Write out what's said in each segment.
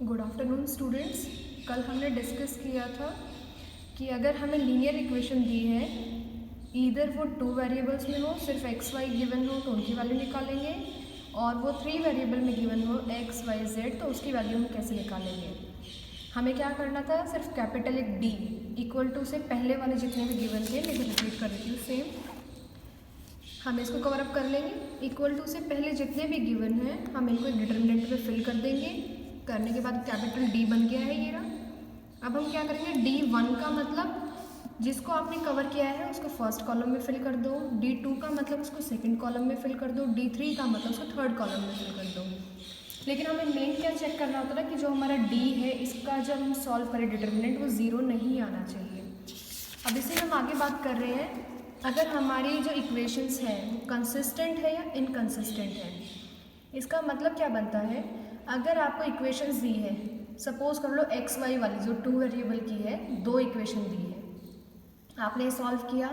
Good afternoon students. कल हमने discuss किया था कि अगर हमें लीनियर इक्वेशन दी है, ईदर वो 2 वेरिएबल्स में हो, सिर्फ एक्स वाई गिवन हो तो उनकी वैल्यू निकालेंगे, और वो 3 वेरिएबल में गिवन हो एक्स वाई जेड तो उसकी वैल्यू हम कैसे निकालेंगे। हमें क्या करना था, सिर्फ कैपिटल एक डी इक्वल टू से पहले वाले जितने भी गिवन थे, मैं रिपीट कर देती हूँ सेम, हम इसको कवर अप कर लेंगे। इक्वल टू से पहले जितने भी गिवन हैं हम इनको एक डिटर्मिनेंट में फिल कर देंगे। करने के बाद कैपिटल डी बन गया है ये रहा। अब हम क्या करेंगे, D1 का मतलब जिसको आपने कवर किया है उसको फर्स्ट कॉलम में फिल कर दो, D2 का मतलब उसको सेकंड कॉलम में फिल कर दो, D3 का मतलब उसको थर्ड कॉलम में फिल कर दो। लेकिन हमें मेन क्या चेक करना होता है कि जो हमारा D है इसका जब हम सॉल्व करें डिटर्मिनेंट वो ज़ीरो नहीं आना चाहिए। अब इसे हम आगे बात कर रहे हैं, अगर हमारी जो इक्वेशंस है वो कंसिस्टेंट है या इनकंसिस्टेंट है। इसका मतलब क्या बनता है, अगर आपको इक्वेशंस दी है, सपोज कर लो एक्स वाई वाली जो 2 वेरिएबल की है, 2 इक्वेशन दी है, आपने सॉल्व किया,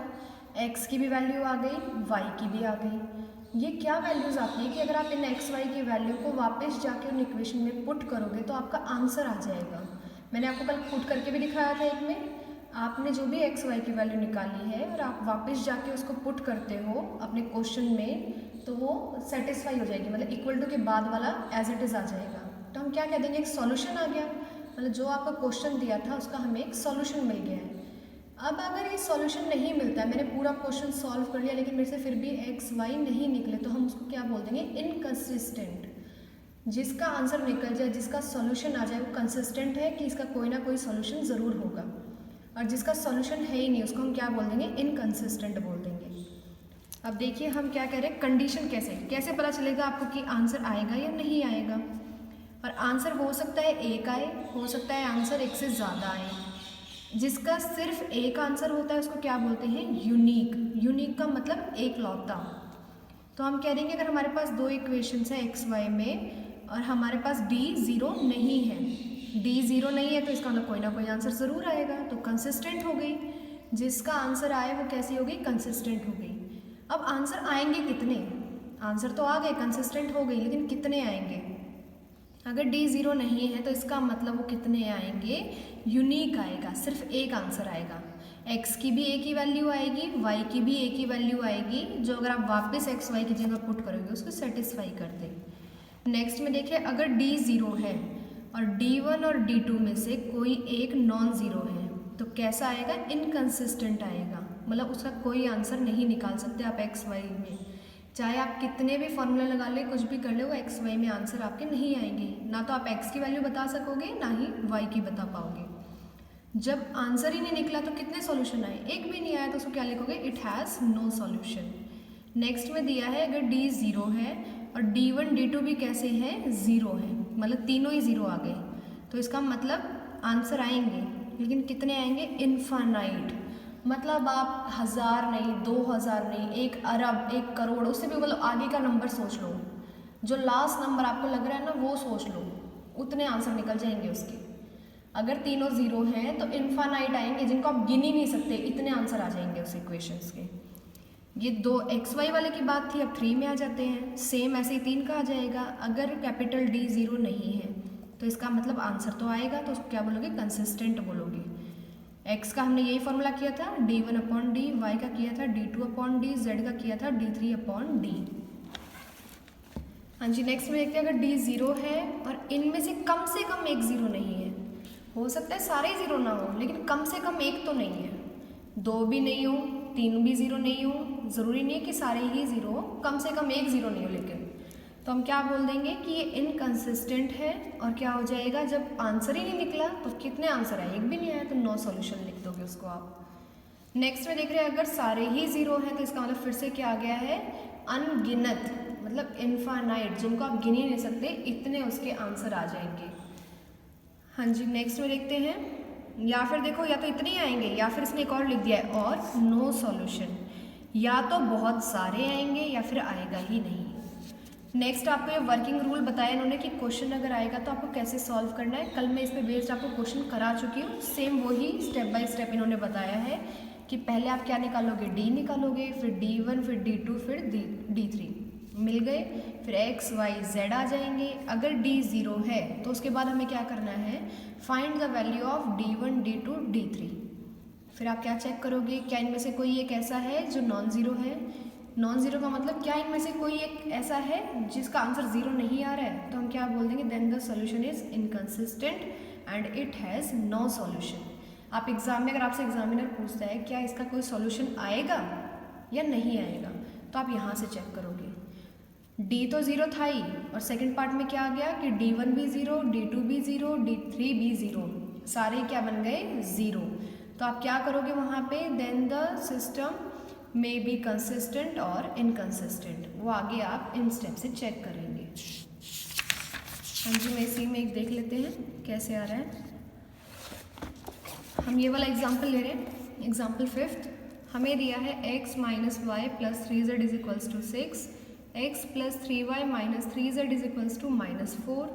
एक्स की भी वैल्यू आ गई, वाई की भी आ गई। ये क्या वैल्यूज़ आती है कि अगर आप इन एक्स वाई की वैल्यू को वापस जाके उन इक्वेशन में पुट करोगे तो आपका आंसर आ जाएगा। मैंने आपको कल पुट करके भी दिखाया था एक में, आपने जो भी एक्स वाई की वैल्यू निकाली है और आप वापस जाके उसको पुट करते हो अपने क्वेश्चन में तो वो सेटिस्फाई हो जाएगी, मतलब इक्वल टू के बाद वाला एज इट इज़ आ जाएगा। तो हम क्या कह देंगे, एक सॉल्यूशन आ गया, मतलब जो आपका क्वेश्चन दिया था उसका हमें एक सॉल्यूशन मिल गया है। अब अगर ये सॉल्यूशन नहीं मिलता है, मैंने पूरा क्वेश्चन सॉल्व कर लिया लेकिन मेरे से फिर भी एक्स वाई नहीं निकले, तो हम उसको क्या बोल देंगे, इनकंसिस्टेंट। जिसका आंसर निकल जाए, जिसका सॉल्यूशन आ जाए वो कंसिस्टेंट है कि इसका कोई ना कोई सॉल्यूशन ज़रूर होगा, और जिसका सॉल्यूशन है ही नहीं उसको हम क्या बोल देंगे, इनकंसिस्टेंट बोल देंगे। अब देखिए हम क्या कह रहे हैं, कंडीशन कैसे पता चलेगा आपको कि आंसर आएगा या नहीं आएगा। और आंसर हो सकता है एक आए, हो सकता है आंसर एक से ज़्यादा आए। जिसका सिर्फ एक आंसर होता है उसको क्या बोलते हैं, यूनिक। यूनिक का मतलब एक लौता। तो हम कह देंगे अगर हमारे पास 2 इक्वेशंस है एक्स वाई में और हमारे पास डी ज़ीरो नहीं है, डी ज़ीरो नहीं है तो इसका मतलब कोई ना कोई आंसर ज़रूर आएगा, तो कंसिस्टेंट हो गई। जिसका आंसर आए वो कैसी हो गई, कंसिस्टेंट हो गई। अब आंसर आएंगे कितने, आंसर तो आ गए, कंसिस्टेंट हो गई, लेकिन कितने आएंगे। अगर डी ज़ीरो नहीं है तो इसका मतलब वो कितने आएंगे, यूनिक आएगा, सिर्फ एक आंसर आएगा। एक्स की भी एक ही वैल्यू आएगी, वाई की भी एक ही वैल्यू आएगी, जो अगर आप वापस एक्स वाई की जगह पुट करोगे उसको सेटिस्फाई कर दे। नेक्स्ट में देखिए, अगर डी ज़ीरो है और D1 और D2 में से कोई एक नॉन ज़ीरो है तो कैसा आएगा, इनकंसिस्टेंट आएगा, मतलब उसका कोई आंसर नहीं निकाल सकते आप एक्स वाई में। चाहे आप कितने भी फॉर्मूला लगा ले, कुछ भी कर ले, वो एक्स वाई में आंसर आपके नहीं आएंगे। ना तो आप एक्स की वैल्यू बता सकोगे ना ही वाई की बता पाओगे। जब आंसर ही नहीं निकला तो कितने सॉल्यूशन आए, एक भी नहीं आया तो उसको क्या लिखोगे, it has no solution. Next में दिया है अगर डी ज़ीरो है और D1 D2 भी कैसे हैं, ज़ीरो है, मतलब तीनों ही ज़ीरो आ गए, तो इसका मतलब आंसर आएंगे, लेकिन कितने आएंगे, इनफाइनाइट। मतलब आप 1000 नहीं, 2000 नहीं, 1 अरब, 1 करोड़, उससे भी मतलब आगे का नंबर सोच लो, जो लास्ट नंबर आपको लग रहा है ना वो सोच लो, उतने आंसर निकल जाएंगे उसके। अगर तीनों ज़ीरो हैं तो इनफाइनाइट आएंगे, जिनको आप गिन ही नहीं सकते, इतने आंसर आ जाएंगे उस इक्वेशंस के। ये 2 एक्स वाई वाले की बात थी, अब 3 में आ जाते हैं, सेम ऐसे ही 3 का आ जाएगा। अगर कैपिटल डी ज़ीरो नहीं है तो इसका मतलब आंसर तो आएगा, तो उसको क्या बोलोगे, कंसिस्टेंट बोलोगे। एक्स का हमने यही फॉर्मूला किया था, D1 अपॉन डी, वाई का किया था D2 अपॉन डी, जेड का किया था D3 अपॉन डी। हाँ जी, नेक्स्ट में देखते हैं, अगर डी ज़ीरो है और इनमें से कम एक ज़ीरो नहीं है, हो सकता है सारे ज़ीरो ना हो लेकिन कम से कम एक तो नहीं है, 2 भी नहीं हो, 3 भी ज़ीरो नहीं हो, ज़रूरी नहीं है कि सारे ही ज़ीरो हो, कम से कम एक ज़ीरो नहीं हो। लेकिन तो हम क्या बोल देंगे कि ये इनकंसिस्टेंट है, और क्या हो जाएगा, जब आंसर ही नहीं निकला तो कितने आंसर आए, एक भी नहीं आया, तो नो सॉल्यूशन लिख दोगे उसको आप। नेक्स्ट में देख रहे हैं, अगर सारे ही ज़ीरो हैं तो इसका मतलब फिर से क्या आ गया है, अनगिनत, मतलब इनफाइनाइट, जिनको आप गिन ही नहीं सकते, इतने उसके आंसर आ जाएंगे। हाँ जी, नेक्स्ट में देखते हैं, या फिर देखो, या तो इतने ही आएंगे या फिर इसने एक और लिख दिया है, और नो सॉल्यूशन, या तो बहुत सारे आएंगे या फिर आएगा ही नहीं। नेक्स्ट आपको ये वर्किंग रूल बताया इन्होंने कि क्वेश्चन अगर आएगा तो आपको कैसे सॉल्व करना है। कल मैं इस पर बेस्ड आपको क्वेश्चन करा चुकी हूँ, सेम वही स्टेप बाय स्टेप इन्होंने बताया है कि पहले आप क्या निकालोगे, डी निकालोगे, फिर D1, फिर D2, फिर D3, मिल गए। फिर एक्स वाई जेड आ जाएंगे। अगर डी ज़ीरो है तो उसके बाद हमें क्या करना है, find the value of D1 D2 D3। फिर आप क्या चेक करोगे, क्या इनमें से कोई एक ऐसा है जो नॉन ज़ीरो है। नॉन ज़ीरो का मतलब क्या इनमें से कोई एक ऐसा है जिसका आंसर ज़ीरो नहीं आ रहा है, तो हम क्या बोल देंगे, then the solution is inconsistent and it has no solution. आप एग्जाम में अगर आपसे एग्जामिनर पूछता है क्या इसका कोई सॉल्यूशन आएगा या नहीं आएगा, तो आप यहाँ से चेक करोगे। डी तो ज़ीरो था ही, और सेकंड पार्ट में क्या आ गया कि D1 भी ज़ीरो, D2 भी ज़ीरो, D3 भी ज़ीरो, सारे क्या बन गए, ज़ीरो। तो आप क्या करोगे वहाँ पे, then the system may be consistent और इनकन्सिस्टेंट, वो आगे आप इन स्टेप से चेक करेंगे। हाँ जी, मैं इसी में एक देख लेते हैं कैसे आ रहा है। हम ये वाला एग्जाम्पल ले रहे हैं, एग्जाम्पल 5th। हमें दिया है x minus y plus 3z is equals to 6, x plus 3y minus 3z is equals to -4,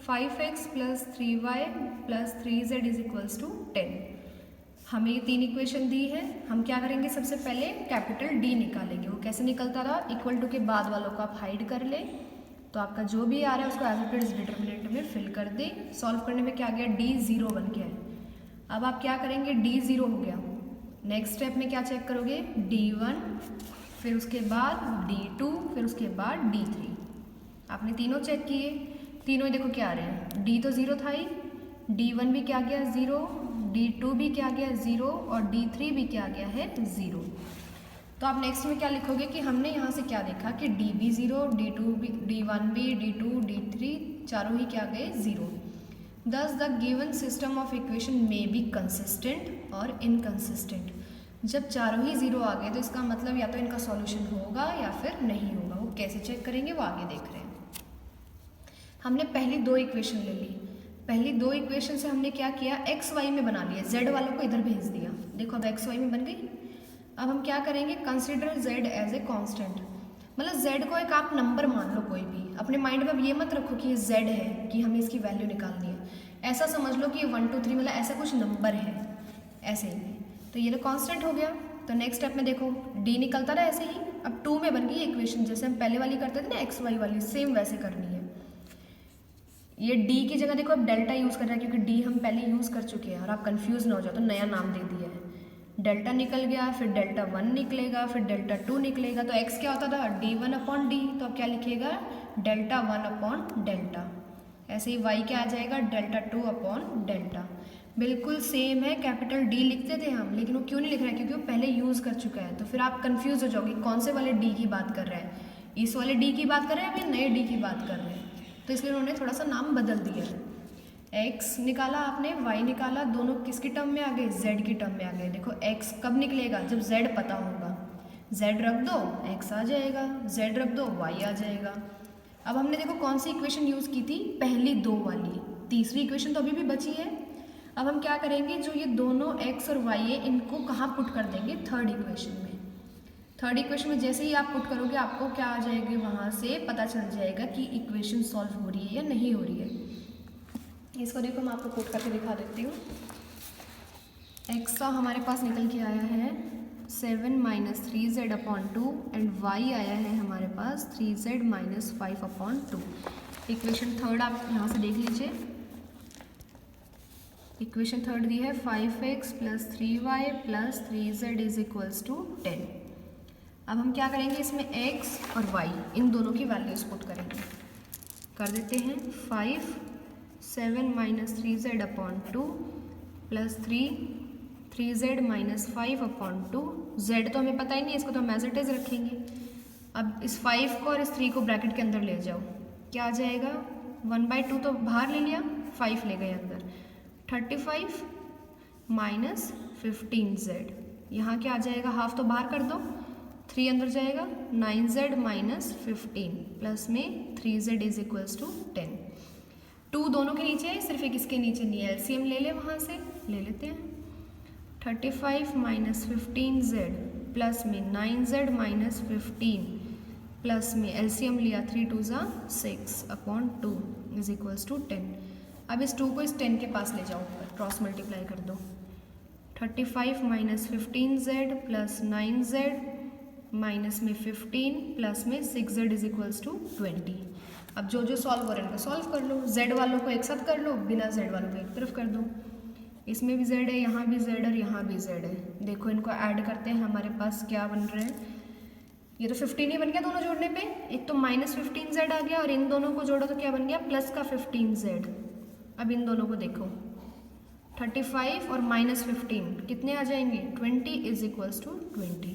5x plus 3y plus 3z is equals to 10। हमें ये तीन इक्वेशन दी है। हम क्या करेंगे, सबसे पहले कैपिटल D निकालेंगे। वो कैसे निकलता रहा, इक्वल टू के बाद वालों को आप हाइड कर ले, तो आपका जो भी आ रहा है उसको एज इट इज डिटर्मिनेंट में फिल कर दे। सॉल्व करने में क्या आ गया, D ज़ीरो बन गया है। अब आप क्या करेंगे, D ज़ीरो हो गया, नेक्स्ट स्टेप में क्या चेक करोगे, D1, फिर उसके बाद D2, फिर उसके बाद D3। आपने तीनों चेक किए, तीनों ही देखो क्या आ रहे हैं, D तो ज़ीरो था ही, D1 भी क्या गया ज़ीरो, D2 भी क्या गया ज़ीरो, और D3 भी क्या गया है ज़ीरो। तो आप नेक्स्ट में क्या लिखोगे कि हमने यहाँ से क्या देखा कि D भी ज़ीरो, D2 भी, D1 भी, D2, D3 चारों ही क्या गए zero. Thus the given system of equation may be consistent और inconsistent। जब चारों ही ज़ीरो आ गए तो इसका मतलब या तो इनका सॉल्यूशन होगा या फिर नहीं होगा। वो कैसे चेक करेंगे वो आगे देख रहे हैं। हमने पहली दो इक्वेशन ले ली, पहली दो इक्वेशन से हमने क्या किया, एक्स वाई में बना लिया, जेड वालों को इधर भेज दिया। देखो अब एक्स वाई में बन गई। अब हम क्या करेंगे, consider z as a constant, मतलब जेड को एक आप नंबर मान लो कोई भी। अपने माइंड में अब ये मत रखो कि ये जेड है कि हमें इसकी वैल्यू निकालनी है, ऐसा समझ लो कि ये 1 2 3 मतलब ऐसा कुछ नंबर है, ऐसे ही। तो ये तो कांस्टेंट हो गया। तो नेक्स्ट स्टेप में देखो डी निकलता रहा ऐसे ही। अब 2 में बन गई इक्वेशन, जैसे हम पहले वाली करते थे ना एक्स वाई वाली, सेम वैसे करनी है। ये डी की जगह देखो अब डेल्टा यूज़ कर रहा है, क्योंकि डी हम पहले यूज़ कर चुके हैं और आप कंफ्यूज ना हो जाओ तो नया नाम दे दिया है। डेल्टा निकल गया, फिर डेल्टा 1 निकलेगा, फिर डेल्टा 2 निकलेगा। तो x क्या होता था, D1 अपॉन डी, तो अब क्या लिखिएगा, डेल्टा 1 अपॉन डेल्टा। ऐसे ही y क्या आ जाएगा, डेल्टा 2 अपॉन डेल्टा। बिल्कुल सेम है, कैपिटल D लिखते थे हम, लेकिन वो क्यों नहीं लिख रहा है, क्योंकि वो पहले यूज़ कर चुका है। तो फिर आप कन्फ्यूज़ हो जाओगे कौन से वाले D की बात कर रहा है, इस वाले D की बात कर रहे हैं या नए D की बात कर रहे हैं। तो इसलिए उन्होंने थोड़ा सा नाम बदल दिया है। x निकाला आपने, y निकाला, दोनों किसकी टर्म में आ गए, z की टर्म में आ गए। देखो x कब निकलेगा, जब z पता होगा। z रख दो x आ जाएगा, z रख दो y आ जाएगा। अब हमने देखो कौन सी इक्वेशन यूज़ की थी, पहली दो वाली। तीसरी इक्वेशन तो अभी भी बची है। अब हम क्या करेंगे, जो ये दोनों x और y है इनको कहाँ पुट कर देंगे, थर्ड इक्वेशन में। थर्ड इक्वेशन में जैसे ही आप पुट करोगे आपको क्या आ जाएगी, वहाँ से पता चल जाएगा कि इक्वेशन सॉल्व हो रही है या नहीं हो रही है। इसको देखो मैं आपको पुट करके दिखा देती हूँ। x का हमारे पास निकल के आया है 7 minus 3z upon 2 and y आया है हमारे पास 3z minus 5 upon 2। Equation third आप यहाँ से देख लीजिए। इक्वेशन थर्ड दी है 5x plus 3y plus 3z is equals to 10। अब हम क्या करेंगे, इसमें x और y इन दोनों की वैल्यूज पुट करेंगे। कर देते हैं 7 minus 3z upon 2 plus 3z minus 5 upon 2। z तो हमें पता ही नहीं है, इसको तो हम एज इट इज रखेंगे। अब इस 5 को और इस 3 को ब्रैकेट के अंदर ले जाओ, क्या आ जाएगा, 1/2 तो बाहर ले लिया, 5 ले गए अंदर। 35 माइनस 15z, यहाँ क्या आ जाएगा, हाफ तो बाहर कर दो, 3 अंदर जाएगा, 9z माइनस 15 प्लस में 3z इज इक्वल्स टू 10। 2 दोनों के नीचे है, सिर्फ एक इसके नीचे नहीं है, एलसीएम ले ले, वहाँ से ले लेते हैं। 35 माइनस 15z प्लस में 9z माइनस 15 प्लस में एलसीएम लिया 3 2 ज़ा 6 अपॉन 2 इज इक्वल्स टू 10। अब इस 2 को इस 10 के पास ले जाओ, क्रॉस मल्टीप्लाई कर दो। 35 minus 15z plus 9z minus में 15 प्लस में 6z इज इक्वल्स टू 20। अब जो जो सॉल्व हो रहा है इनको सॉल्व कर लो, z वालों को एक साथ कर लो, बिना z वालों को एक तरफ कर दो। इसमें भी z है, यहाँ भी z और यहाँ भी z है। देखो इनको ऐड करते हैं, हमारे पास क्या बन रहा है, ये तो 15 ही बन गया दोनों जोड़ने पे। एक तो माइनस 15z आ गया और इन दोनों को जोड़ो तो क्या बन गया, प्लस का 15z। अब इन दोनों को देखो 35 और माइनस 15 कितने आ जाएंगे, 20 इज इक्वल्स टू 20।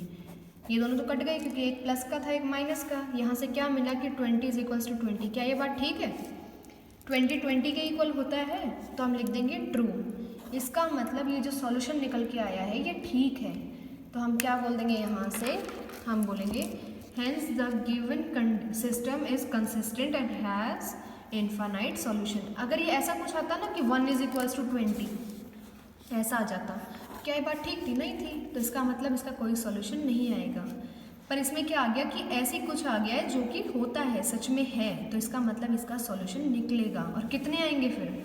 ये दोनों तो कट गए क्योंकि एक प्लस का था एक माइनस का। यहाँ से क्या मिला कि 20 इज इक्वल्स टू 20। क्या ये बात ठीक है, 20 20 के इक्वल होता है, तो हम लिख देंगे ट्रू। इसका मतलब ये जो सॉल्यूशन निकल के आया है ये ठीक है। तो हम क्या बोल देंगे यहाँ से, हम बोलेंगे hence the given system is consistent and has infinite solution. अगर ये ऐसा कुछ आता ना कि 1 इज इक्वल्स टू 20 ऐसा आ जाता, क्या ये बात ठीक थी, नहीं थी, तो इसका मतलब इसका कोई सॉल्यूशन नहीं आएगा। पर इसमें क्या आ गया कि ऐसी कुछ आ गया है जो कि होता है, सच में है, तो इसका मतलब इसका सॉल्यूशन निकलेगा। और कितने आएंगे फिर,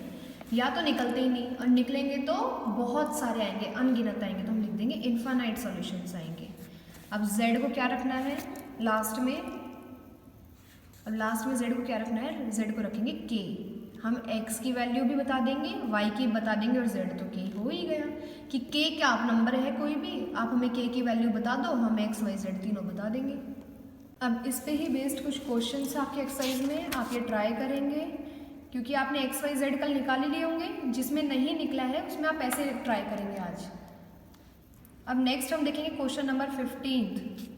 या तो निकलते ही नहीं, और निकलेंगे तो बहुत सारे आएंगे, अनगिनत आएंगे, तो हम लिख देंगे इनफाइनाइट सॉल्यूशंस आएंगे। अब z को क्या रखना है लास्ट में, अब लास्ट में z को क्या रखना है, z को रखेंगे k। हम x की वैल्यू भी बता देंगे, y की बता देंगे और z तो k हो ही गया कि k क्या आप नंबर है कोई भी, आप हमें k की वैल्यू बता दो, हम x y z तीनों बता देंगे। अब इस पे ही बेस्ड कुछ क्वेश्चंस आपके एक्सरसाइज में, आप ये ट्राई करेंगे क्योंकि आपने x y z कल निकाल ही लिए होंगे। जिसमें नहीं निकला है उसमें आप ऐसे ट्राई करेंगे आज। अब नेक्स्ट हम देखेंगे क्वेश्चन नंबर 15।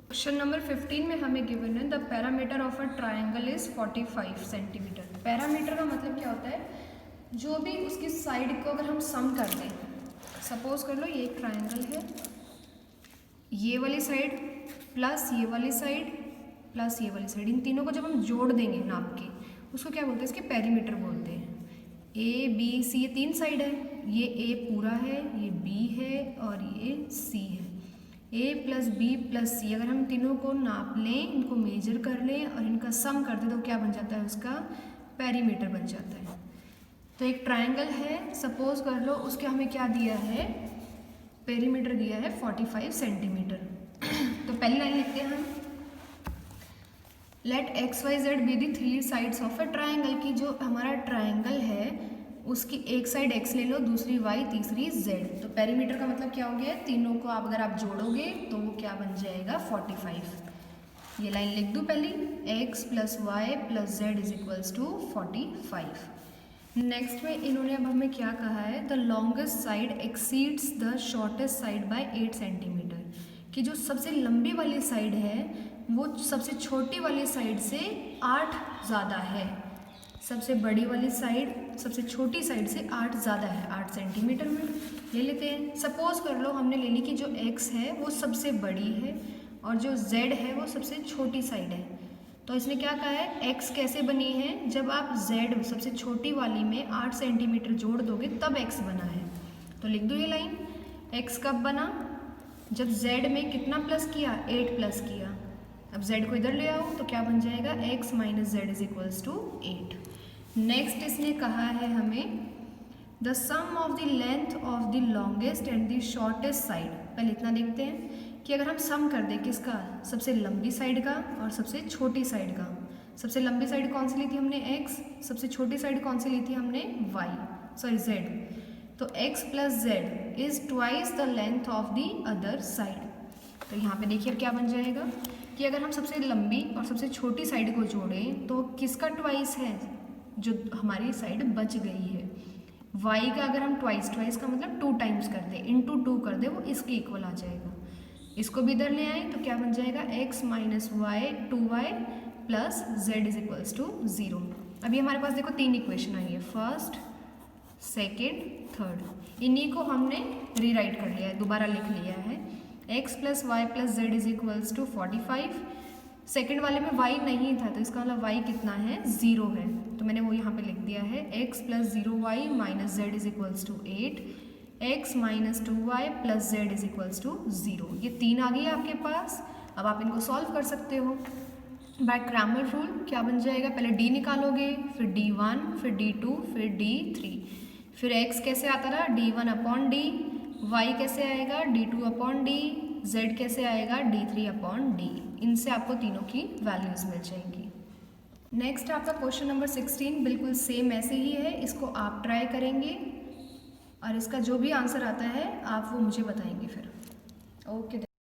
क्वेश्चन नंबर 15 में हमें गिवन है the parameter of a triangle is 45 centimetre. Parameter का मतलब क्या होता है, जो भी उसकी साइड को अगर हम सम कर दें, सपोज कर लो ये एक ट्राइंगल है, ये वाली साइड प्लस ये वाली साइड प्लस ये वाली साइड, इन तीनों को जब हम जोड़ देंगे नाप के, उसको क्या बोलते हैं, इसके पेरीमीटर बोलते हैं। ए बी सी ये 3 साइड है, ये ए पूरा है, ये बी है और ये सी है। ए प्लस बी प्लस सी, अगर हम तीनों को नाप लें, इनको मेजर कर लें और इनका सम कर दें तो क्या बन जाता है, उसका पेरीमीटर बन जाता है। तो एक ट्राइंगल है, सपोज कर लो, उसके हमें क्या दिया है, पेरीमीटर दिया है 45 सेंटीमीटर। तो पहली लाइन लिखते हैं हम, let x y z be the 3 sides of a triangle, की जो हमारा ट्राइंगल है उसकी एक साइड x ले लो, दूसरी y, तीसरी z। तो पेरीमीटर का मतलब क्या हो गया, तीनों को आप अगर आप जोड़ोगे तो वो क्या बन जाएगा 45। ये लाइन लिख दूँ पहली, x plus y plus z is equals to 45। Next में इन्होंने अब हमें क्या कहा है, the longest side exceeds the shortest side by 8 centimetre, कि जो सबसे लंबी वाली साइड है वो सबसे छोटी वाली साइड से 8 ज़्यादा है। सबसे बड़ी वाली साइड सबसे छोटी साइड से 8 ज़्यादा है, 8 सेंटीमीटर में ले लेते हैं। सपोज कर लो हमने ले ली कि जो x है वो सबसे बड़ी है और जो z है वो सबसे छोटी साइड है। तो इसने क्या कहा है, x कैसे बनी है, जब आप z सबसे छोटी वाली में 8 सेंटीमीटर जोड़ दोगे तब x बना है। तो लिख दो ये लाइन, x कब बना, जब z में कितना प्लस किया, 8 प्लस किया। अब z को इधर ले आओ तो क्या बन जाएगा, x minus z is equals to 8। Next इसने कहा है हमें the sum of the length of the longest and the shortest side. पहले इतना देखते हैं कि अगर हम सम कर दें किसका, सबसे लंबी साइड का और सबसे छोटी साइड का। सबसे लंबी साइड कौन सी ली थी हमने, x, सबसे छोटी साइड कौन सी ली थी हमने, z। तो x plus z is twice the length of the other side. तो यहाँ पे देखिए क्या बन जाएगा कि अगर हम सबसे लंबी और सबसे छोटी साइड को जोड़ें तो किसका ट्वाइस है, जो हमारी साइड बच गई है। y का अगर हम ट्वाइस का मतलब 2 टाइम्स कर दें, इंटू 2 कर दें, वो इसके इक्वल आ जाएगा। इसको भी इधर ले आए तो क्या बन जाएगा, x minus y 2y plus z is equals to 0। अभी हमारे पास देखो 3 इक्वेशन आई है, फर्स्ट सेकेंड थर्ड। इन्हीं को हमने रीराइट कर लिया है, दोबारा लिख लिया है। x plus y plus z is equals to 45। Second वाले में y नहीं था तो इसका मतलब y कितना है, 0 है, तो मैंने वो यहाँ पे लिख दिया है x plus 0y minus z is equals to 8, x minus 2y plus z is equals to 0। ये 3 आ गई है आपके पास। अब आप इनको सॉल्व कर सकते हो बाय क्रैमर रूल। क्या बन जाएगा, पहले d निकालोगे, फिर d1, फिर d2, फिर d3, फिर x कैसे आता रहा, d1 अपॉन d, y कैसे आएगा, d2 अपॉन d, z कैसे आएगा d3/d। इनसे आपको तीनों की वैल्यूज़ मिल जाएंगी। नेक्स्ट आपका क्वेश्चन नंबर 16 बिल्कुल सेम ऐसे ही है, इसको आप ट्राई करेंगे और इसका जो भी आंसर आता है आप वो मुझे बताएंगे फिर। ओके।